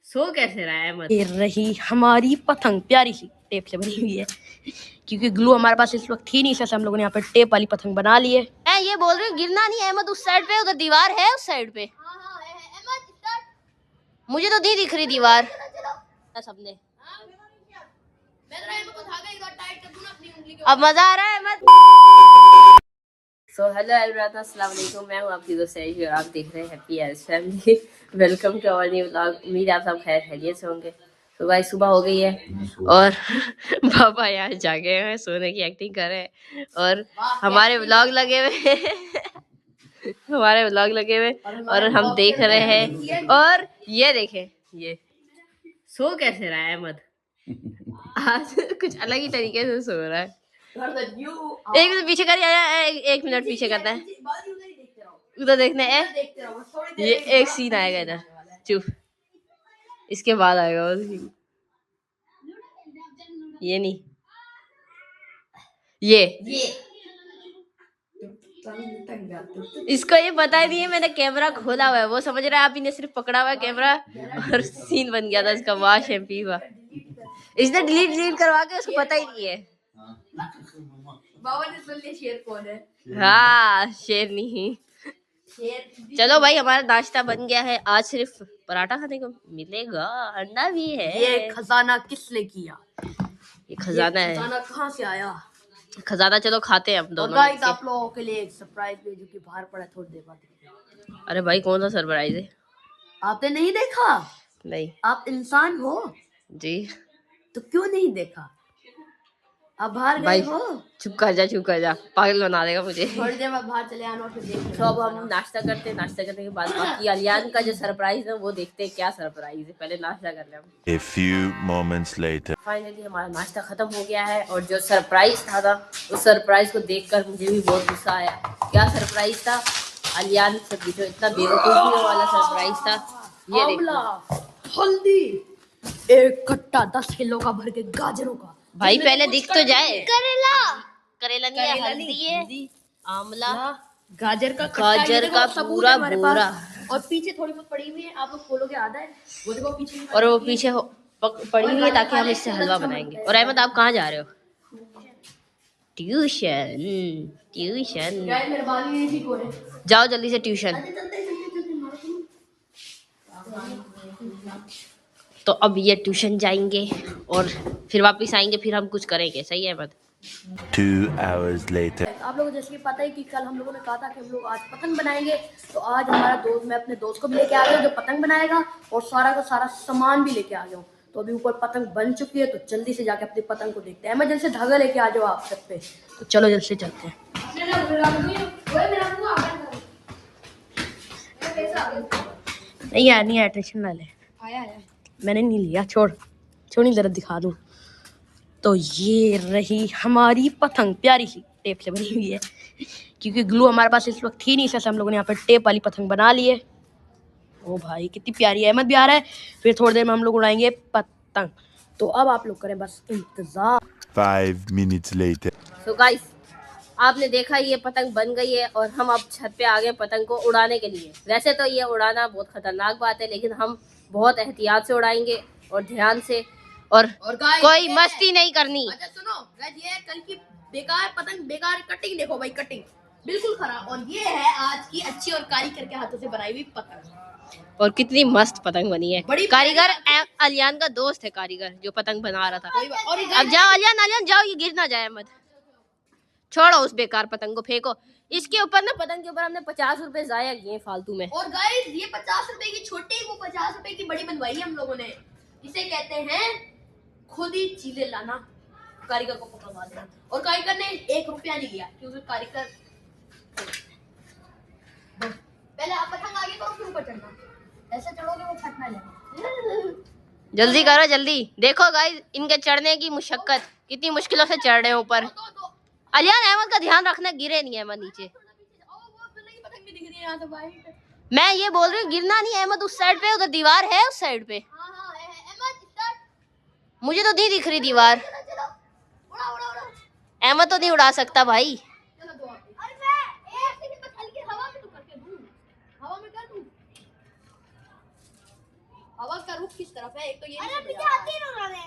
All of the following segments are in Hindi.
सो कैसे रहा है अहमद? ये रही हमारी पतंग, प्यारी सी टेप से बनी हुई है, क्योंकि ग्लू हमारे पास इस वक्त थी नहीं, इससे हम लोगों ने यहाँ पे टेप वाली पतंग बना ली है। मैं ये बोल रही हूँ गिरना नहीं है अहमद, उस साइड पे उधर दीवार है, उस साइड पे। मुझे तो नहीं दिख रही दीवार सबने। अब मजा आ रहा है अहमद। सो हेलो एवरीवन, अस्सलाम वालेकुम। मैं हूँ आपकी दोस्त सैयद और आप देख रहे हैं happy age family. Welcome to our new vlog. उम्मीद है आप सब खैर खैरियत से होंगे। तो गाइस सुबह हो गई है और पापा यहाँ जागे हैं, सोने की एक्टिंग कर रहे हैं और हमारे व्लॉग लगे हुए हमारे व्लॉग लगे हुए और हम देख रहे हैं। और ये देखें, ये सो कैसे रहा है अहमद? आज कुछ अलग ही तरीके से सो रहा है। एक मिनट पीछे कर, एक मिनट पीछे करना है, उधर देखना है। ये एक सीन आएगा इधर, चुप, इसके बाद आएगा वो सीन। ये नहीं, ये इसको ये पता ही नहीं है मैंने कैमरा खोला हुआ है, वो समझ रहा है आप ही ने सिर्फ पकड़ा हुआ है कैमरा और सीन बन गया था इसका। वाह शैम्पी वाह, इसने डिलीट करवा के उसको पता ही नहीं है। बाबा ने सुन लिया शेर कौन है। हाँ शेर नहीं। चलो भाई हमारा नाश्ता बन गया है। आज सिर्फ पराठा खाने को मिलेगा, अंडा भी है। ये खजाना किसने किया? ये खजाना है। खजाना कहाँ से आया? खजाना चलो खाते हैं हम दोनों। गाइस आप लोगों के लिए एक सरप्राइज है जो कि बाहर पड़ा थोड़ी देर बाद। अरे भाई कौन सा सरप्राइज है? आपने नहीं देखा? नहीं। आप इंसान हो जी, तो क्यों नहीं देखा? आप बाहर गए हो? चुप कर जा, पागल बना देगा मुझे। थोड़ी देर बाद बाहर चले आना फिर देख। तो अब हम नाश्ता करते हैं, नाश्ता करने के बाद बाकी अलियान का जो सरप्राइज है वो देखते हैं क्या सरप्राइज है। पहले नाश्ता कर ले हम। A few moments later. Finally हमारा नाश्ता खत्म हो गया है और जो सरप्राइज था उस सरप्राइज को देखकर मुझे भी बहुत गुस्सा आया। क्या सरप्राइज था? अलियान से पूछो, इतना बेवकूफी वाला सरप्राइज था। ये देखो, हल्दी, एक कट्टा 10 किलो का भर के गाजरों का। भाई पहले दिख तो जाए। करेला नहीं है, हल्दी है, आंवला, गाजर का पूरा बोरा और पीछे थोड़ी बहुत पड़ी हुई है, आप लोग खोलोगे आधा है वो देखो पीछे। और वो पीछे पड़ी हुई है ताकि हम इससे हलवा बनाएंगे। और अहमद आप कहाँ जा रहे हो? ट्यूशन। जाओ जल्दी से ट्यूशन। तो अब ये ट्यूशन जाएंगे और फिर वापस आएंगे, फिर हम कुछ करेंगे। सही है अहमद? 2 hours later. आप लोगों को जैसे कि पता है कि कल हम लोगों ने कहा था कि हम लोग आज पतंग बनाएंगे, तो आज हमारा दोस्त, मैं अपने दोस्त को भी लेके आ गया जो पतंग बनाएगा और सारा का सारा सामान भी लेके आ गया हूँ। तो अभी ऊपर पतंग बन चुकी है, तो जल्दी से जाके अपनी पतंग को देखते हैं। मैं जल्दी से धागा लेके आ जाओ आप सब पे, तो चलो जल्दी से चलते हैं। नहीं यार नहीं आया, टेंशन ना ले। मैंने नहीं लिया, छोड़ नहीं, जरा दिखा दूँ। तो ये रही हमारी पतंग, प्यारी सी टेप से बनी हुई है, क्योंकि ग्लू हमारे पास इस वक्त थी नहीं, इससे हम लोगों ने यहाँ पर टेप वाली पतंग बना ली है। ओ भाई कितनी प्यारी है। अहमद भी आ रहा है, फिर थोड़ी देर में हम लोग उड़ाएंगे पतंग। तो अब आप लोग करें बस इंतजार। 5 minutes later. तो गाइस आपने देखा ये पतंग बन गई है और हम अब छत पे आ गए पतंग को उड़ाने के लिए। वैसे तो ये उड़ाना बहुत खतरनाक बात है, लेकिन हम बहुत एहतियात से उड़ाएंगे और ध्यान से, और कोई मस्ती नहीं करनी। अच्छा सुनो गाइस, ये कल की बेकार पतंग, बेकार कटिंग देखो भाई, कटिंग बिल्कुल खराब। और ये है आज की अच्छी और कारीगर के हाथों से बनाई हुई पतंग। और कितनी मस्त पतंग बनी है। कारीगर अलियान का दोस्त है, कारीगर जो पतंग बना रहा था। और अब जाओ अलियान जाओ, ये गिर ना जाए। अहमद छोड़ो उस बेकार पतंग को, फेंको। इसके ऊपर ना, पतंग के ऊपर हमने 50 रुपए जाया किए फालतू में। और गाइस ये 50 रुपए की छोटी, वो 50 रुपए की बड़ी बनवाई है हम लोगों ने। इसे कहते हैं खुद ही चीजें लाना, कारीगर को पकड़वा देना। और कारीगर ने 1 रुपया नहीं लिया, क्योंकि कारीगर पहले आप पतंग आगे करो फिर ऊपर चढ़ना, ऐसे चढ़ोगे वो फट ना जाए। जल्दी करो जल्दी। देखो गाइस इनके चढ़ने की मुशक्कत, कितनी मुश्किलों से चढ़ रहे हैं ऊपर। अलियान अहमद का ध्यान रखना, गिरे नहीं अहमद नीचे। मैं ये बोल रही हूँ गिरना नहीं अहमद, उस साइड पे उधर दीवार है, उस साइड पे। मुझे तो नहीं दिख रही दीवार। अहमद तो नहीं उड़ा सकता भाई। हवा करूं रुख किस तरफ है, एक तो ये नहीं समझ आ रहा।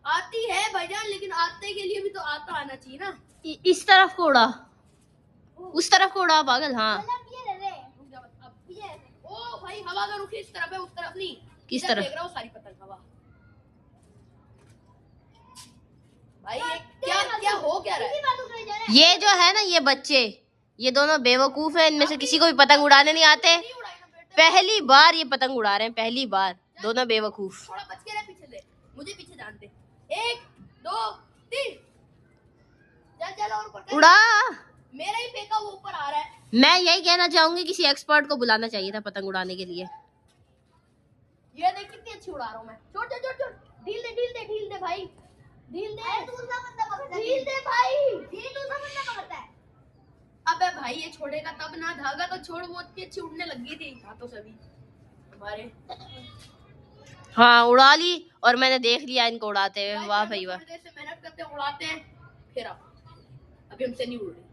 आती है भाईजान, लेकिन आते के लिए भी तो आता आना चाहिए ना। इस तरफ को उड़ा, उस तरफ को उड़ा पागल। हाँ ओ भाई हवा का रुख इस तरफ है, उस तरफ नहीं। किस इधर तरफ? देख रहा हूँ सारी पतंग हवा। भाई ये क्या क्या हो क्या रहा है? ये जो है ना, ये बच्चे, ये दोनों बेवकूफ हैं। इनमें से किसी को भी पतंग उड़ाने नहीं आते। पहली बार ये पतंग उड़ा रहे हैं, पहली बार। दोनों बेवकूफ। थोड़ा बच के रह, पीछे ले, मुझे पीछे जानते। 1 2 3 चल चल और ऊपर कर। उड़ा। मेरा ही फेंका वो ऊपर आ रहा है। मैं यही कहना चाहूंगी, किसी एक्सपर्ट को बुलाना चाहिए था पतंग उड़ाने के लिए। ये देख कितनी अच्छी उड़ा रहा हूँ मैं। छोड़ छोड़ छोड़ छोड़, ढील दे ढील दे ढील दे भाई, ढील दे। दूसरा बंदा पकड़ता है, ढील दे भाई, ढील दूसरा बंदा पकड़ता है। अबे भाई ये छोड़ेगा तब ना, धागा तो छोड़, वो इतनी अच्छी उड़ने लगी थी हाथों से भी हमारे। हाँ उड़ा ली, और मैंने देख लिया इनको उड़ाते हुए। वाह भाई वाह। थोड़ी देर से मेहनत करते हैं, उड़ाते हैं, फिर अभी हमसे नहीं उड़ रही।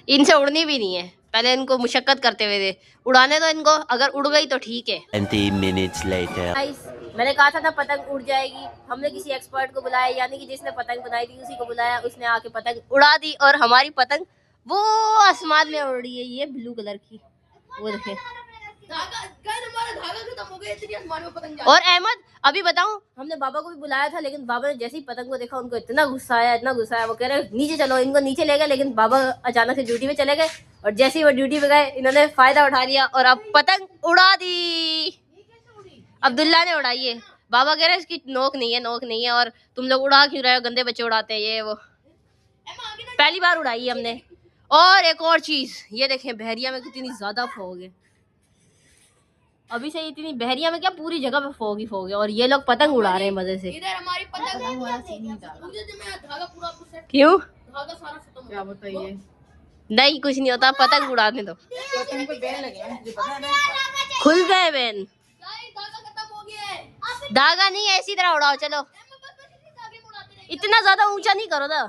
इनसे उड़नी भी नहीं है, पहले इनको मुशक्कत करते हुए दे। उड़ाने दो इनको, अगर उड़ गई तो ठीक है। 20 minutes later. मैंने कहा था ना पतंग उड़ जाएगी। हमने किसी एक्सपर्ट को बुलाया, यानी कि जिसने पतंग बनाई थी उसी को बुलाया। उसने आके पतंग उड़ा दी, और हमारी पतंग वो आसमान में उड़ रही है, ये ब्लू कलर की। वो देखे। धागा गाइस, हमारा धागा खत्म हो गया, इतनी आसमान में पतंग जा। और अहमद, अभी बताऊं, हमने बाबा को भी बुलाया था, लेकिन बाबा ने जैसे ही पतंग को देखा उनको इतना गुस्सा आया, इतना गुस्सा आया। वो कह रहे नीचे चलो, इनको नीचे ले गए। लेकिन बाबा अचानक से ड्यूटी पे चले गए, और जैसे ही वो ड्यूटी पे गए, इन्होंने फायदा उठा लिया और अब पतंग उड़ा दी। अब्दुल्ला ने उड़ाई है। बाबा कह रहे इसकी नोक नहीं है, नोक नहीं है, और तुम लोग उड़ा क्यों रहे हो, गंदे बच्चे उड़ाते हैं ये वो। पहली बार उड़ाई है हमने। और एक और चीज, ये देखें बहरिया में कितनी ज्यादा फॉग है। अभी से इतनी बहरिया में क्या, पूरी जगह पे फॉग ही फॉग है, और ये लोग पतंग उड़ा रहे हैं मजे से। इधर हमारी पतंग मुझे तो मैं धागा पूरा आपको सेट, क्यों? धागा सारा खत्म हो गया। क्या बताइए? नहीं कुछ नहीं होता, पतंग उड़ाने दो। पतंग पे बैन लगे हैं, मुझे पता है। खुल गए बैन। धागा खत्म हो गया है। धागा नहीं है, इसी तरह उड़ाओ चलो। इतना ज्यादा ऊंचा नहीं करो ना,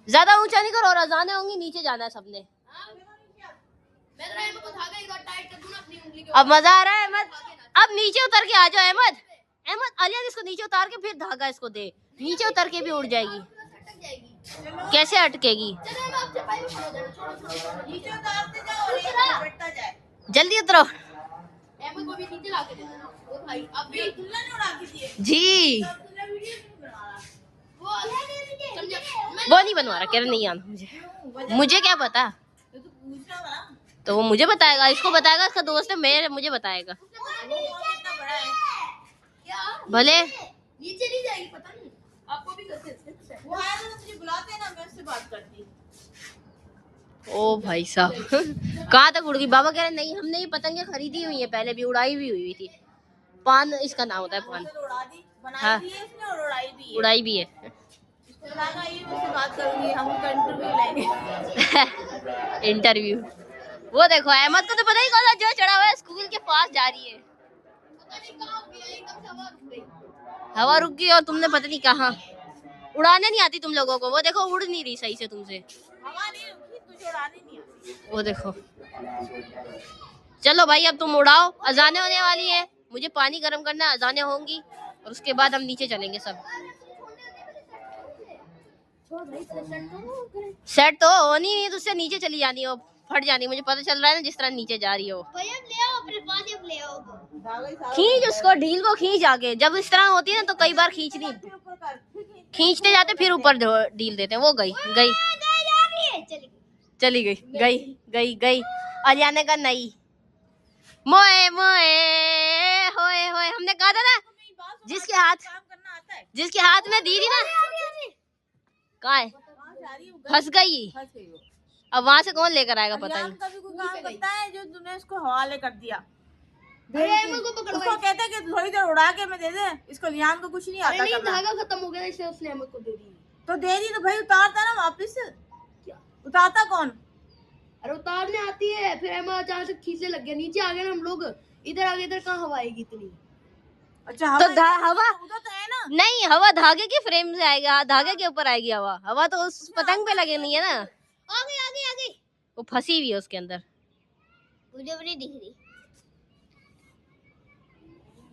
ज्यादा ऊंचा नहीं करो, और अजाने होंगी, नीचे जाना है सबने। अब मजा आ रहा है अहमद। अब नीचे उतर के आ जाओ अहमद। अहमद आलिया इसको नीचे उतार के फिर धागा इसको दे, नीचे उतर के भी उड़ जाएगी। कैसे अटकेगी? जल्दी उतरो जी। वो नहीं बनवा रहा, कह रहा नहीं आना मुझे। मुझे क्या पता, तो वो मुझे बताएगा, इसको बताएगा, इसका दोस्त है, मैं मुझे बताएगा। भले नीचे नहीं जाएगी, पता नहीं आपको भी करते हैं। वो आया तो मुझे बुलाते हैं ना, मैं उससे बात करती। ओ भाई साहब कहाँ तक उड़ गई? बाबा कह रहे नहीं, हमने ये पतंगे खरीदी हुई है, पहले भी उड़ाई भी हुई थी। पान इसका नाम होता है, पान। हाँ उड़ाई भी है। बात करूंगी, हम उनका इंटरव्यू लेंगे। इंटरव्यू। वो देखो अहमद को तो पता ही कौन सा जो चढ़ा हुआ है, स्कूल के पास जा रही है। हवा रुक गई, और तुमने पता नहीं कहाँ। उड़ाने नहीं आती तुम लोगों को। वो देखो उड़ नहीं रही सही से तुमसे। हवा नहीं रुकी, तुझे उड़ाने नहीं आती। वो देखो। चलो भाई अब तुम उड़ाओ, अजाने होने वाली है, मुझे पानी गर्म करना, अजाने होंगी, और उसके बाद हम नीचे चलेंगे सब। सेट तो होनी नहीं, तुझसे नीचे चली जानी हो, फट जानी। मुझे पता चल रहा है ना जिस तरह नीचे जा रही हो। खींच उसको, ढील को खींच आगे। जब इस तरह होती है ना तो कई बार खींचनी, खींचते जाते फिर ऊपर ढील देते हैं। वो गई गई, चली गई, गई गई गई। अलियाने का नहीं, मोए मोए होए होए। हमने कहा था ना, जिसके हाथ में दी थी ना, कहाँ है? फंस गई। अब वहाँ से कौन लेकर आएगा पता नहीं। कभी कोई काम करता है जो तूने इसको हवाले कर दिया। उसको कहते हैं कि थोड़ी देर उड़ा के मैं दे दे, इसको लियान को कुछ नहीं आता। नहीं, धागा खत्म हो गया इसलिए उसने अहमद को दे दी। तो दे दी तो भाई उतारता ना वापस। क्या उतारता कौन? अरे उतारने आती है, फिर अहमद अचानक से खींचने लग गया, नीचे आ गए ना हम लोग। इधर आगे, इधर कहाँ हवा आएगी इतनी? अच्छा तो हवा उधर तो है ना। नहीं, हवा धागे के फ्रेम से आएगी, धागे के ऊपर आएगी हवा। हवा तो उस पतंग पे लगे नहीं है ना। आगे आगे आगे वो फंसी हुई है उसके अंदर। मुझे भी नहीं दिख रही।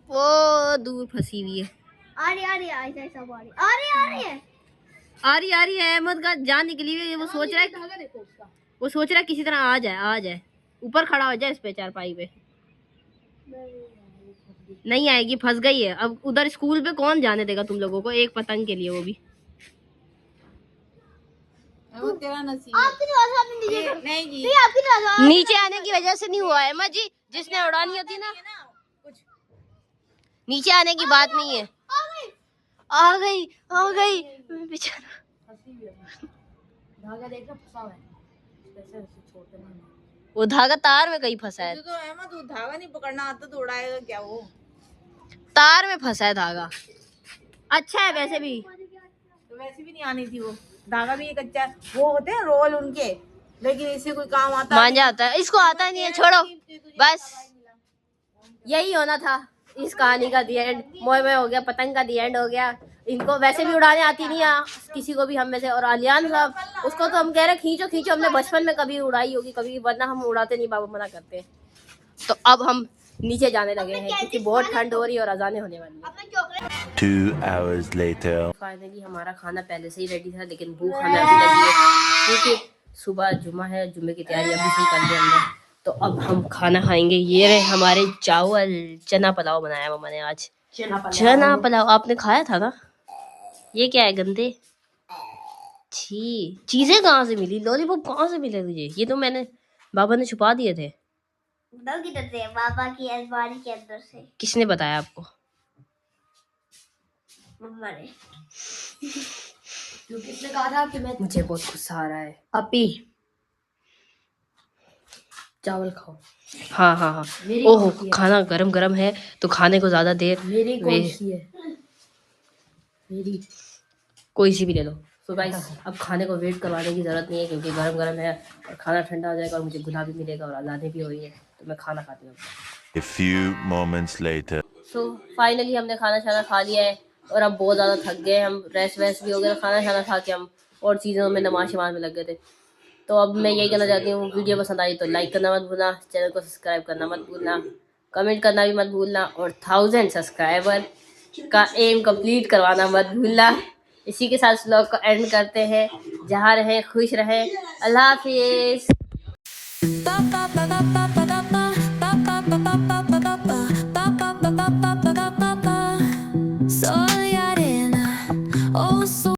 वो दूर फंसी हुई है। आ रही है सब आ रही है। आ रही है। अहमद का जान निकली हुई है। वो सोच रहा है किसी तरह आ जाए ऊपर खड़ा हो जाए इस पे चारपाई पे। नहीं आएगी, फंस गई है। अब उधर स्कूल पे कौन जाने देगा तुम लोगों को एक पतंग के लिए, वो भी। तेरा नसीब आपकी नवाज़ आपने नीचे नहीं जी। नहीं आपकी नवाज़ नीचे आने की वजह से नहीं हुआ है अहमद जी, जिसने उड़ानी होती ना, नीचे आने की बात नहीं है। आ गई बेचारा। धागा देखना फंसा हुआ है, वो धागा तार में कहीं फंसा है। तो अहमद तू धागा नहीं पकड़ना आता तो उड़ाएगा क्या वो? तार में फंसा है धागा। अच्छा है वैसे भी। तो वैसे भी नहीं आनी थी वो धागा भी। एक अच्छा वो होते हैं रोल उनके, लेकिन इससे कोई काम आता मान जाता है, इसको आता नहीं है। छोड़ो बस, यही होना था इस कहानी का दी एंड। मोए हो गया, पतंग का दी एंड हो गया। इनको वैसे भी उड़ाने आती नहीं है किसी को भी हम में से। और अलियान साहब, उसको तो हम कह रहे खींचो। हमने बचपन में कभी उड़ाई होगी कभी, वरना हम उड़ाते नहीं, बाबा मना करते हैं। तो अब हम नीचे जाने लगे हैं क्योंकि बहुत ठंड हो रही है और अजाने होने वाली है। 2 hours later. फाइनली हमारा खाना पहले से ही रेडी था, लेकिन भूख हमें अभी लगी है क्योंकि सुबह जुम्मा है। जुम्मे की तैयारी अभी से कर ली हमने। तो अब हम खाना खाएंगे। ये रहे हमारे चावल, चना पुलाव बनाया मम्मा ने आज। चना पुलाव आपने खाया था ना? ये क्या है गंदे? छी, चीजें कहाँ से मिली? लॉलीपॉप कहाँ से मिले तुझे? ये तो मैंने बाबा ने छुपा दिए थे। किधर से? बाबा की अलमारी के अंदर से। किसने बताया आपको? मम्मा ने। किसने कहा था कि मैं, मुझे बहुत गुस्सा आ रहा है। अपी चावल खाओ। हाँ। ओहो, खाना गरम है तो खाने को ज्यादा देर मेरी कोई सी भी ले लो। तो गाइस अब खाने को वेट करवाने की जरूरत नहीं है क्योंकि गरम है और खाना ठंडा हो जाएगा और मुझे गुलाब भी मिलेगा और अजाने भी हो रही है, तो मैं खाना खाती हूँ। A few moments later. So finally हमने खाना खा लिया है और अब बहुत ज़्यादा थक गए हम। रेस्ट भी हो गया। खाना खा के हम और चीज़ों में नमाज में लग गए थे। तो अब मैं यही कहना चाहती हूँ, वीडियो पसंद आई तो लाइक करना मत भूलना, चैनल को सब्सक्राइब करना मत भूलना, कमेंट करना भी मत भूलना और 1000 सब्सक्राइबर का एम कंप्लीट करवाना मत भूलना। इसी के साथ व्लॉग को एंड करते हैं। जहाँ रहें खुश रहें। अल्लाह हाफिज़।